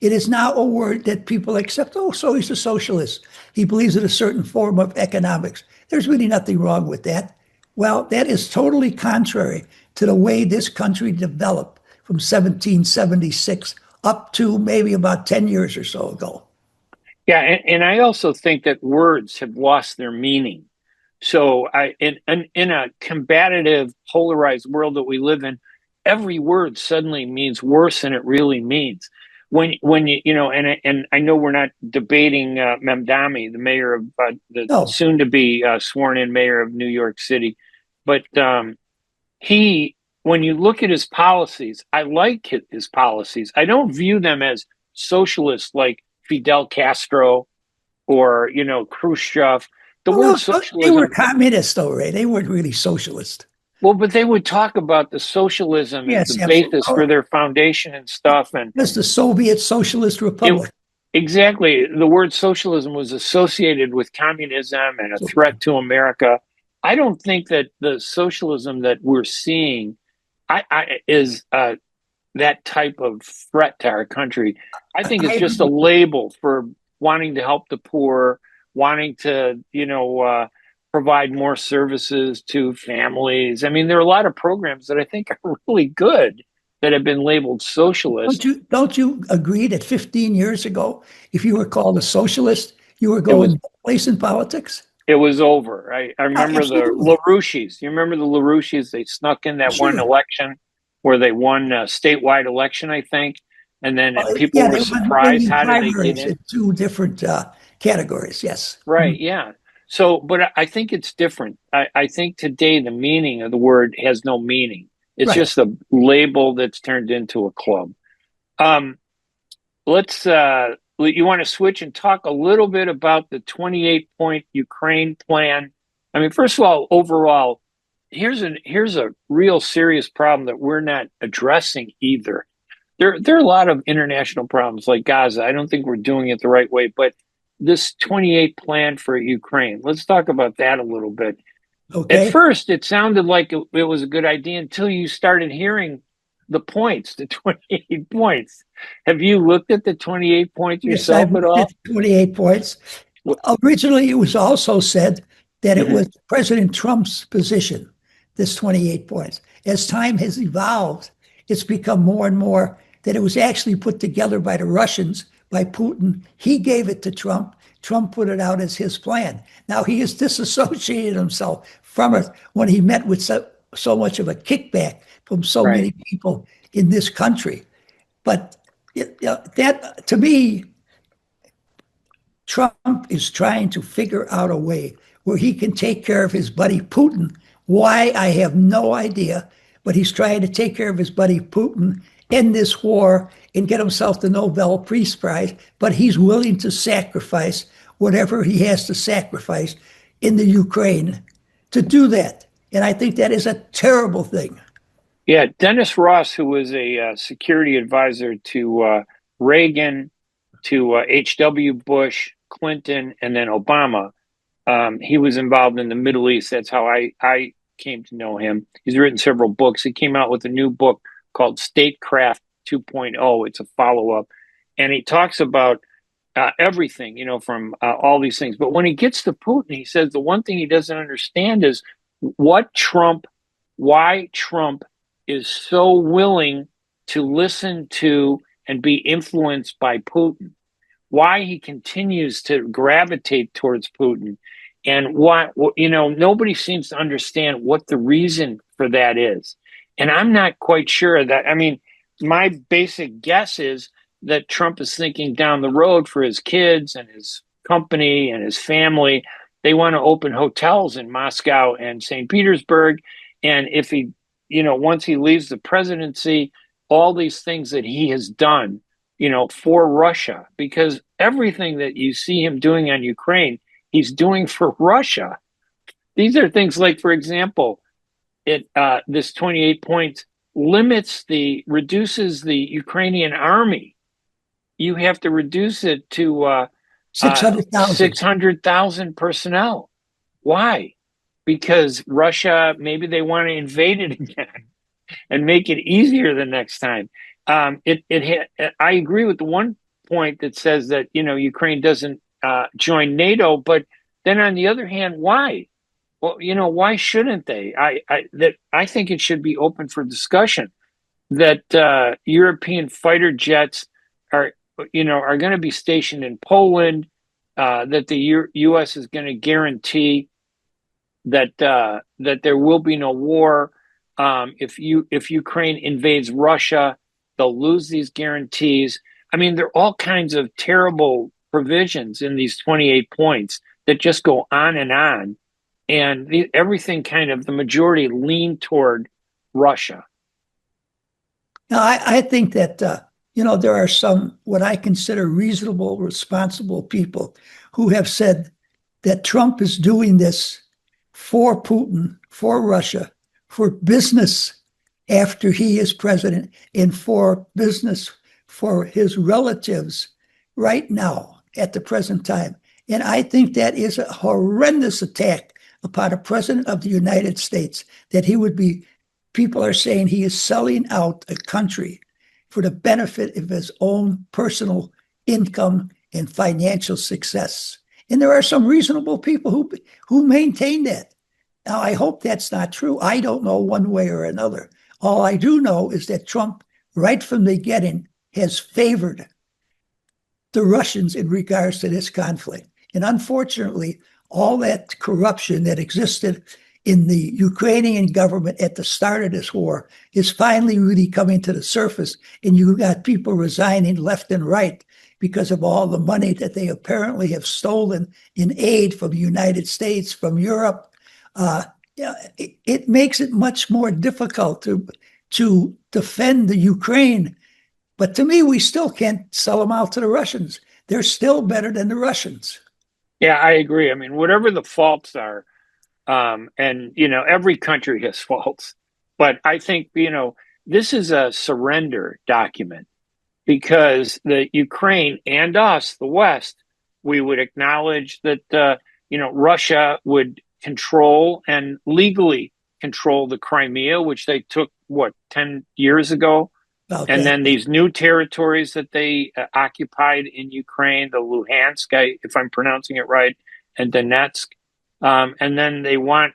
S12: It is now a word that people accept. Oh, so he's a socialist. He believes in a certain form of economics. There's really nothing wrong with that. Well, that is totally contrary to the way this country developed from 1776 up to maybe about 10 years or so ago.
S3: Yeah, and I also think that words have lost their meaning. So in a combative, polarized world that we live in, every word suddenly means worse than it really means. When and I know we're not debating Memdami, the mayor of the soon to be sworn in mayor of New York City, but when you look at his policies, I like his policies. I don't view them as socialist like Fidel Castro or Khrushchev. The word socialism.
S12: They were communists, though, Ray. They weren't really socialist.
S3: Well, but they would talk about the socialism as the basis for their foundation and stuff. And
S12: just the Soviet Socialist Republic.
S3: Exactly. The word socialism was associated with communism and a threat to America. I don't think that the socialism that we're seeing is that type of threat to our country. I think it's just a label for wanting to help the poor, wanting to, provide more services to families. I mean, there are a lot of programs that I think are really good that have been labeled socialist.
S12: Don't you agree that 15 years ago, if you were called a socialist, you were going place in politics?
S3: It was over. I remember the LaRouches. You remember the LaRouches? They snuck in that one election where they won a statewide election, I think. And then people were surprised. How did they get in?
S12: Two different categories, yes.
S3: Right, yeah. So, but I think it's different. I think today the meaning of the word has no meaning. It's just a label that's turned into a club. You want to switch and talk a little bit about the 28-point Ukraine plan? I mean, first of all, overall, here's a real serious problem that we're not addressing either. There are a lot of international problems like Gaza. I don't think we're doing it the right way, but this 28 plan for Ukraine, let's talk about that a little bit.
S12: Okay.
S3: At first, it sounded like it was a good idea until you started hearing the points, the 28 points. Have you looked at the 28 points yourself at all?
S12: At 28 points. Originally, it was also said that it was President Trump's position, this 28 points. As time has evolved, it's become more and more that it was actually put together by the Russians, by Putin. He gave it to Trump. Trump put it out as his plan. Now, he has disassociated himself from it when he met with so much of a kickback from so many people in this country. But that, to me, Trump is trying to figure out a way where he can take care of his buddy Putin. Why, I have no idea, but he's trying to take care of his buddy Putin, end this war, and get himself the Nobel Peace Prize, but he's willing to sacrifice whatever he has to sacrifice in the Ukraine to do that. And I think that is a terrible thing.
S3: Yeah, Dennis Ross, who was a security advisor to Reagan, to H.W. Bush, Clinton, and then Obama, he was involved in the Middle East. That's how I came to know him. He's written several books. He came out with a new book called Statecraft 2.0. It's a follow-up. And he talks about everything, from all these things. But when he gets to Putin, he says the one thing he doesn't understand is why Trump is so willing to listen to and be influenced by Putin, why he continues to gravitate towards Putin, and why, nobody seems to understand what the reason for that is. And I'm not quite sure that, my basic guess is that Trump is thinking down the road for his kids and his company and his family. They want to open hotels in Moscow and St. Petersburg. And if he, once he leaves the presidency, all these things that he has done, for Russia, because everything that you see him doing on Ukraine, he's doing for Russia. These are things like, for example, this 28 points reduces the Ukrainian army. You have to reduce it to 600,000 personnel. Why? Because Russia, maybe they want to invade it again and make it easier the next time. I agree with the one point that says that, Ukraine doesn't join NATO, but then on the other hand, why? Well, why shouldn't they? I think it should be open for discussion. that European fighter jets are going to be stationed in Poland, that the U.S. is going to guarantee that there will be no war. If Ukraine invades Russia, they'll lose these guarantees. I mean, there are all kinds of terrible provisions in these 28 points that just go on, and everything kind of the majority lean toward Russia.
S12: Now, I think that there are some what I consider reasonable, responsible people who have said that Trump is doing this for Putin, for Russia, for business after he is president, and for business for his relatives right now at the present time. And I think that is a horrendous attack upon a president of the United States, that he would be, people are saying he is selling out a country for the benefit of his own personal income and financial success. And there are some reasonable people who maintain that. Now, I hope that's not true. I don't know one way or another. All I do know is that Trump, right from the beginning, has favored the Russians in regards to this conflict. And unfortunately, all that corruption that existed in the Ukrainian government at the start of this war is finally really coming to the surface. And you got people resigning left and right because of all the money that they apparently have stolen in aid from the United States, from Europe. It makes it much more difficult to defend the Ukraine. But to me, we still can't sell them out to the Russians. They're still better than the Russians.
S3: Yeah, I agree. I mean, whatever the faults are, and every country has faults, but I think this is a surrender document, because the Ukraine and us, the West, we would acknowledge that Russia would control and legally control the Crimea, which they took 10 years ago.
S12: Okay.
S3: And then these new territories that they occupied in Ukraine, the Luhansk, if I'm pronouncing it right, and Donetsk. And then they want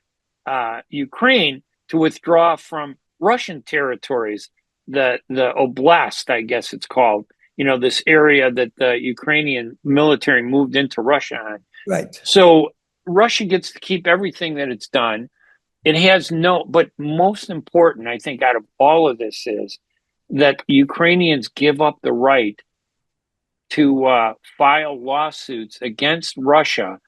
S3: Ukraine to withdraw from Russian territories, the oblast, I guess it's called, this area that the Ukrainian military moved into Russia on.
S12: Right.
S3: So Russia gets to keep everything that it's done. It has but most important, I think, out of all of this is that Ukrainians give up the right to file lawsuits against Russia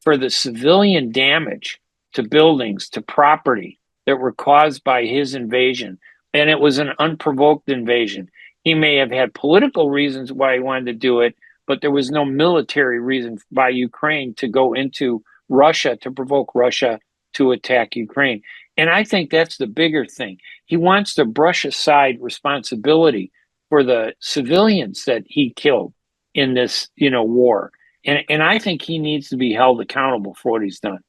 S3: for the civilian damage to buildings, to property that were caused by his invasion. And it was an unprovoked invasion. He may have had political reasons why he wanted to do it, but there was no military reason by Ukraine to go into Russia, to provoke Russia to attack Ukraine. And I think that's the bigger thing. He wants to brush aside responsibility for the civilians that he killed in this, war. And I think he needs to be held accountable for what he's done.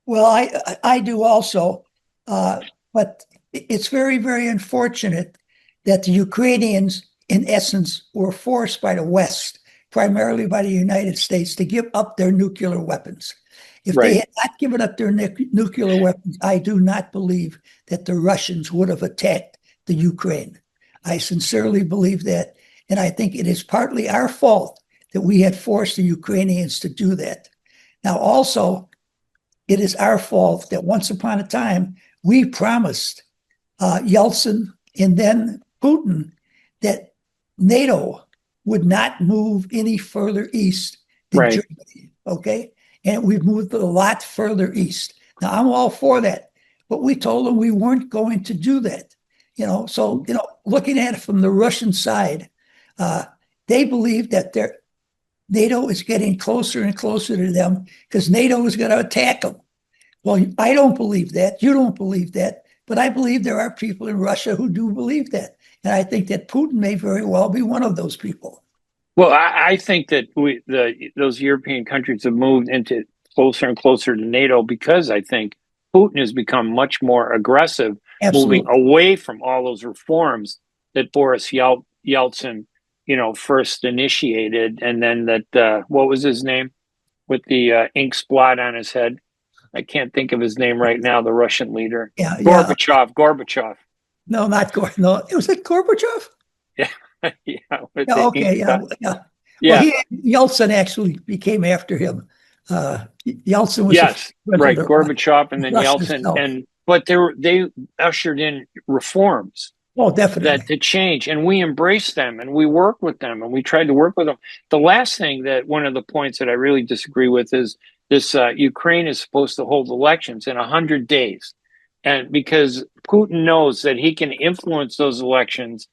S12: Well, I do also, but it's very, very unfortunate that the Ukrainians, in essence, were forced by the West, primarily by the United States, to give up their nuclear weapons. If they had not given up their nuclear weapons, I do not believe that the Russians would have attacked the Ukraine. I sincerely believe that. And I think it is partly our fault that we had forced the Ukrainians to do that. Now, also, it is our fault that once upon a time, we promised Yeltsin and then Putin that NATO would not move any further east than Germany, okay? And we've moved a lot further east. Now, I'm all for that, but we told them we weren't going to do that. So, looking at it from the Russian side, they believe that NATO is getting closer and closer to them because NATO is going to attack them. Well, I don't believe that. You don't believe that. But I believe there are people in Russia who do believe that. And I think that Putin may very well be one of those people.
S3: Well, I think that those European countries have moved into closer and closer to NATO because I think Putin has become much more aggressive, moving away from all those reforms that Boris Yeltsin, first initiated, and then that what was his name with the ink splot on his head? I can't think of his name right now. The Russian leader, Gorbachev.
S12: No, not Gorbachev. No, was it Gorbachev?
S3: Yeah.
S12: Okay. Yeah. Well, Yeltsin actually became after him. Yeltsin was
S3: right. Gorbachev and then Yeltsin, but they ushered in reforms.
S12: Oh, definitely.
S3: That to change, and we embraced them, and we worked with them, and we tried to work with them. The last thing that one of the points that I really disagree with is this: Ukraine is supposed to hold elections in 100 days, and because Putin knows that he can influence those elections,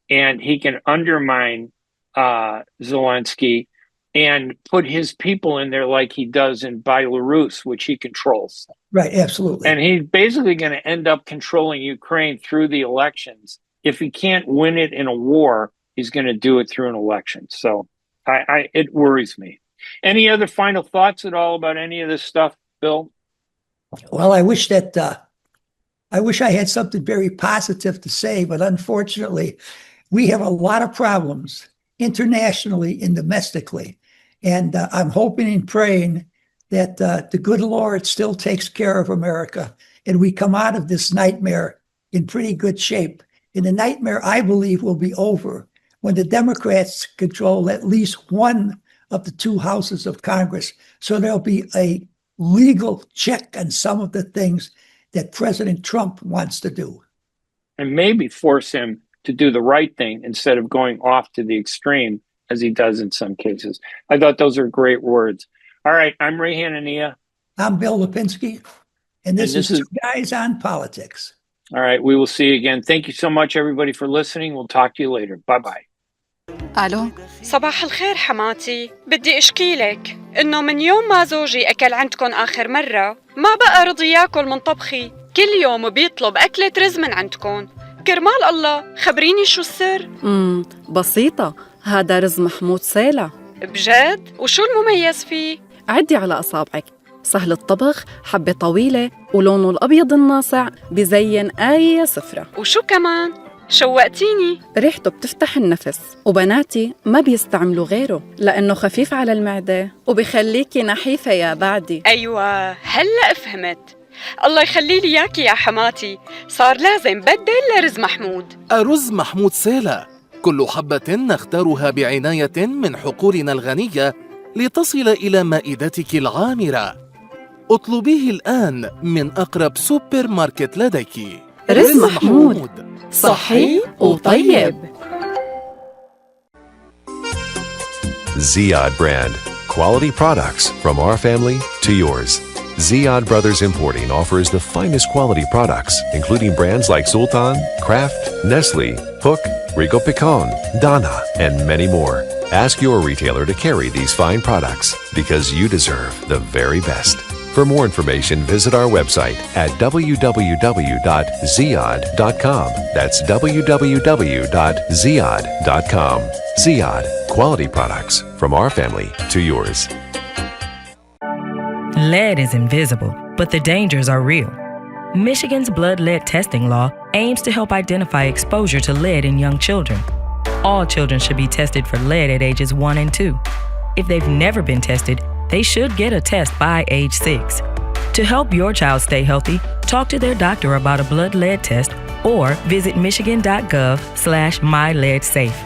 S3: and he can undermine Zelensky and put his people in there like he does in Belarus, which he controls.
S12: Right, absolutely.
S3: And he's basically going to end up controlling Ukraine through the elections. If he can't win it in a war, he's going to do it through an election. So it worries me. Any other final thoughts at all about any of this stuff, Bill?
S12: Well, I wish I had something very positive to say, but unfortunately, we have a lot of problems internationally and domestically. And I'm hoping and praying that the good Lord still takes care of America and we come out of this nightmare in pretty good shape. And the nightmare, I believe, will be over when the Democrats control at least one of the two houses of Congress. So there'll be a legal check on some of the things that President Trump wants to do.
S3: And maybe force him to do the right thing instead of going off to the extreme as he does in some cases. I thought those are great words. All right, I'm Ray Hanania.
S12: I'm Bill Lipinski, and this is Two Guys on Politics.
S3: All right, we will see you again. Thank you so much, everybody, for listening. We'll talk to you later. Bye-bye.
S5: ألو صباح الخير حماتي. بدي أشكيلك إنه من يوم ما زوجي أكل عندكم آخر مرة ما بقى رضي ياكل من طبخي. كل يوم بيطلب أكلة رز من عندكم. كرمال الله خبريني شو السر؟
S6: بسيطة، هذا رز محمود سيلة.
S5: بجد؟ وشو المميز فيه؟
S6: عدي على أصابعك، سهل الطبخ، حبة طويلة، ولونه الأبيض الناصع بزين أي سفرة.
S5: وشو كمان؟ شوقتيني.
S6: ريحته بتفتح النفس، وبناتي ما بيستعملوا غيره لأنه خفيف على المعدة وبيخليكي نحيفة يا بعدي.
S5: أيوة، هلأ فهمت. الله يخلي لي إياكي يا حماتي، صار لازم بدل لرز محمود.
S7: رز محمود سيلة، كل حبة نختارها بعناية من حقولنا الغنية لتصل إلى مائدتك العامرة. اطلبيه الآن من أقرب سوبر ماركت لديك.
S6: رز محمود صحي وطيب.
S14: Ziyad brand. Quality products from our family to yours. Ziyad Brothers Importing offers the finest quality products, including brands like Sultan, Kraft, Nestle, Hook, Rico Picon, Dana, and many more. Ask your retailer to carry these fine products because you deserve the very best. For more information, visit our website at www.ziyad.com. That's www.ziyad.com. Ziyad, quality products from our family to yours.
S4: Lead is invisible, but the dangers are real. Michigan's blood lead testing law aims to help identify exposure to lead in young children. All children should be tested for lead at ages 1 and 2. If they've never been tested, they should get a test by age 6. To help your child stay healthy, talk to their doctor about a blood lead test or visit michigan.gov/myleadsafe.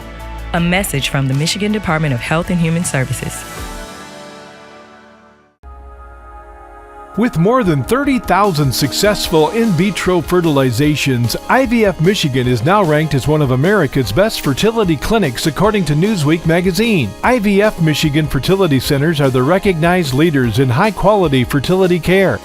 S4: A message from the Michigan Department of Health and Human Services.
S11: With more than 30,000 successful in vitro fertilizations, IVF Michigan is now ranked as one of America's best fertility clinics according to Newsweek magazine. IVF Michigan fertility centers are the recognized leaders in high-quality fertility care.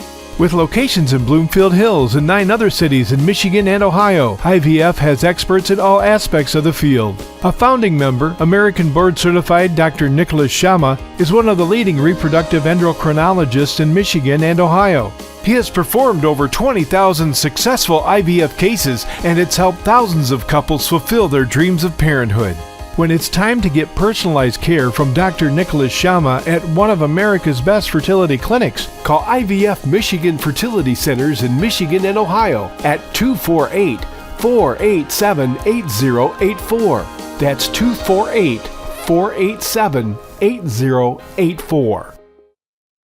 S11: With locations in Bloomfield Hills and 9 other cities in Michigan and Ohio, IVF has experts in all aspects of the field. A founding member, American board-certified Dr. Nicholas Shama, is one of the leading reproductive endocrinologists in Michigan and Ohio. He has performed over 20,000 successful IVF cases, and it's helped thousands of couples fulfill their dreams of parenthood. When it's time to get personalized care from Dr. Nicholas Shama at one of America's best fertility clinics, call IVF Michigan Fertility Centers in Michigan and Ohio at 248-487-8084. That's 248-487-8084.